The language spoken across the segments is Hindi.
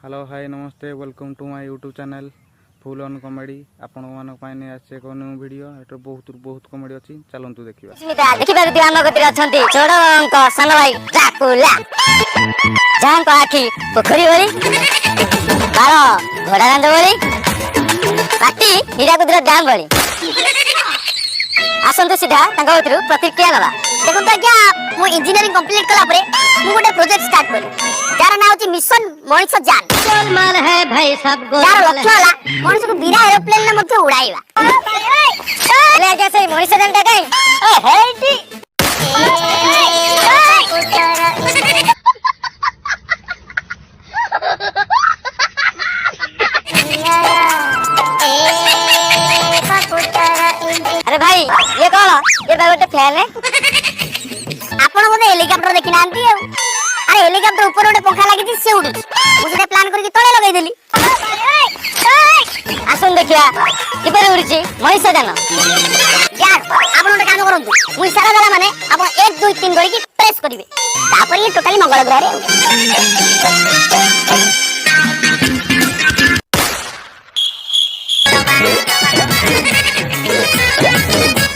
हेलो हाय नमस्ते welcome to my YouTube channel full on comedy आपण मानक पाइने आछे को न्यू वीडियो एटर बहुत कॉमेडी अछि चलंतु देखिबा देखिबा ध्यान गतिर अछंती छोडंक सन भाई जाकुला जांक आखी पोखरी भरी बार घोड़ा रांद भरी राती हीराकुदर डैम भरी आसंतु सीधा तांका भीतर प्रतिक्रिया नबा देखो तो क्या मु इंजीनियरिंग कंप्लीट कला परे मु गोटे प्रोजेक्ट स्टार्ट करी जार नाम होची मिशन मनीष जान गोलमाल है भाई सब गोलमाल जार लक्ष्य वाला मनीष को बिना एरोप्लेन ने मध्य उड़ाइबा ले आगे से मनीष जान का काई ओ हेडी अरे भाई ये कौन ये गोटे फैन है आपण मोते हेलीकॉप्टर देखि नांती अरे हेलीकॉप्टर ऊपर गोटे पंखा लागि से उडु मु सेटा प्लान करके तळे लगाई देली आसन देखिया किपर उड़ची मनीष जान यार आपण गोटे काम करंतु मु इशारा देला माने आपण 1 2 3 गरी की प्रेस करिवे तापर ये टोटली मंगल ग्रह रे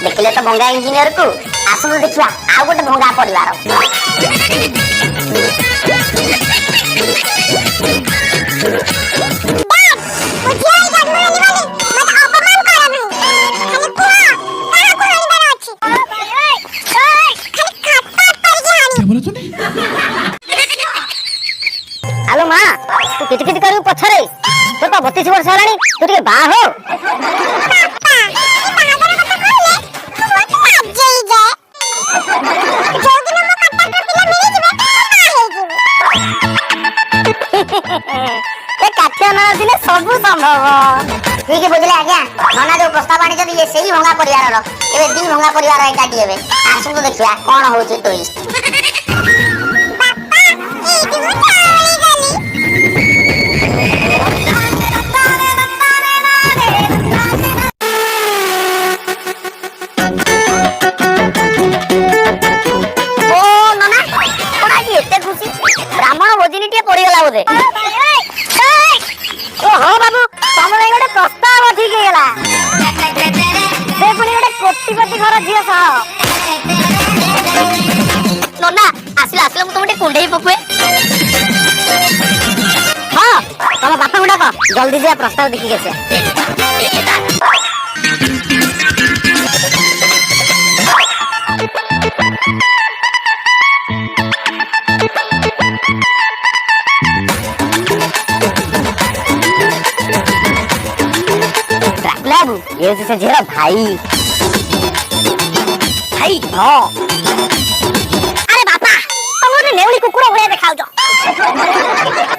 देखले तो भंगा इंजीनियर को आसनु देखिया आ गोटे भंगा परिवार हेलो मां तू किट किट करू पछरे तो 32 वर्ष हलानी तू के बा हो सबू संभव ठीक है बुझले आज्ञा नना जो प्रस्ताव आनी जदी ये सही भंगा परिवार रो एबे दी भंगा परिवार एकाटी हेबे आसु तो देखिया कोन होची ट्विस्ट ओ नना कोडा की एते खुशी ब्राह्मण भोजनीटे पड़ी गला बोधे ओहो बाबू तमरे गोटे प्रस्ताव ठीक गेला से पुनी गोटे कोटिपति घर झियो सह नोना आसिला आसिला मु तमटे कुंडई पकुए हां तम बापा गुडा को जल्दी जा प्रस्ताव देखि गेसे बाबू ये से झेरा भाई भाई हां अरे बापा तुम ने नेवली कुकुर भया देखाउ जो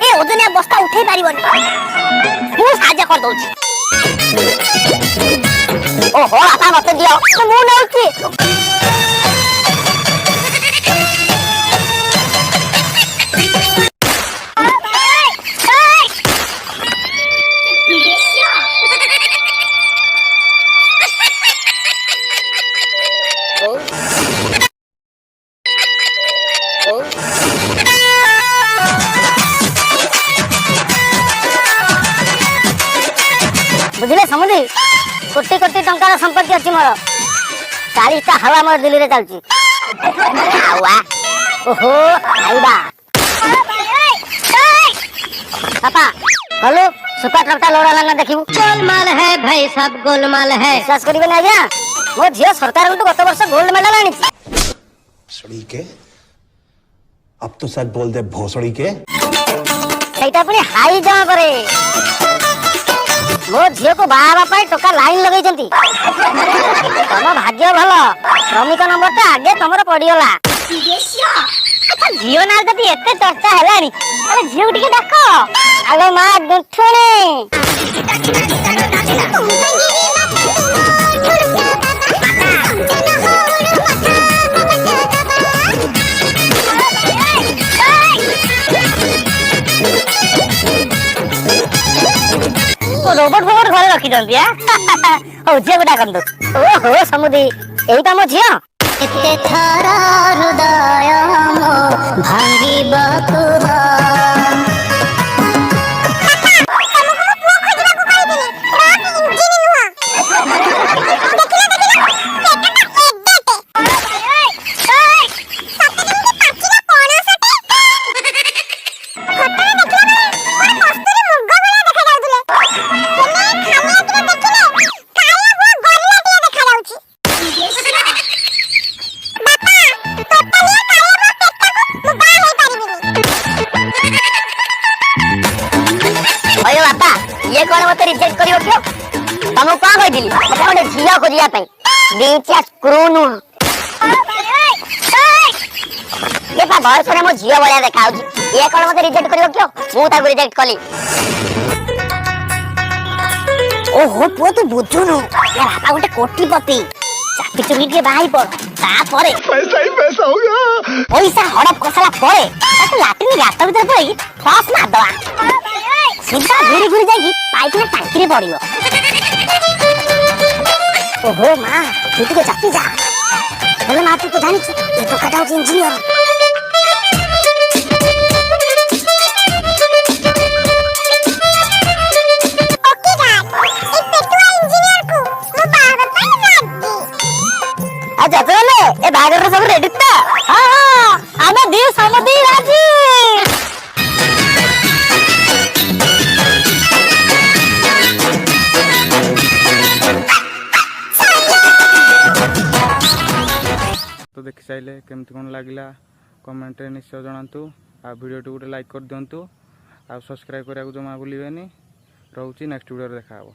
ए ओजनिया बस्ता उठै पारिबनी मु साजा कर दउची ओहो बापा मते दियो मु नउची बुझले समुदी कोटी कोटी टंकार संपत्ति अछि मोर 40 टा हवा मोर दिल्ली रे चलची आवा ओहो आइबा पापा हेलो सुपर ट्रकटा लोड़ा लाना देखिबू गोलमाल है भाई सब गोलमाल है विश्वास करिबे ना आज्ञा मो झियो सरकार को गत वर्ष गोल्ड मेडल आनी सड़ी के अब तो सच बोल दे भोसड़ी के सेटा पुनी हाई जमा करे मो झियो को बाबा पाई टोका लाइन लगई जंती तम भाग्य भलो श्रमिक नंबर ता आगे तमरो पडियोला अच्छा झियो ना जदी एते चर्चा हेलानी अरे झियो टिके देखो हेलो मां गुठुणी रोबोट फोबोट घरे रखी दंती हो झियो गुटा कंदो ओहो समुदी एई त मो झियो एते थारा हृदय मो भांगी बकुहा ये कौन मते रिजेक्ट करियो क्यों तुमको कौन कहि दिली मते गोटे झियो खोजिया पई बीचा स्क्रू नु ये पा बॉयस रे मो झियो बळिया देखाउ ये कौन मते रिजेक्ट करियो क्यों मु ताको रिजेक्ट कली ओहो पुओ तू बुझुनु यार बापा गोटे कोटीपति चापी चुकी के बाई पड़ तापरे पैसा ही पैसा होगा। पैसा हड़प कसला परे ताको लाट्रिन गात भीतर पई फ्लश मार दवा सीधा घुरी घुरी जाई पाइप में टांकी रे पड़ियो ओहो मां तू तो चापी जा हेलो मां तू तो जानि छ ये तो कटाउ इंजीनियर अच्छा चले ए बागर सब रेडी त हां हां आमे दी समधी राजी तो देखि साइले केमती कोन लागिला कमेंट रे निश्चय जणांतु आ वीडियो टू गोटे लाइक कर दियंतु आ सब्सक्राइब करिया को जमा भूलिबेनी रहउची नेक्स्ट वीडियो रे देखा हबो।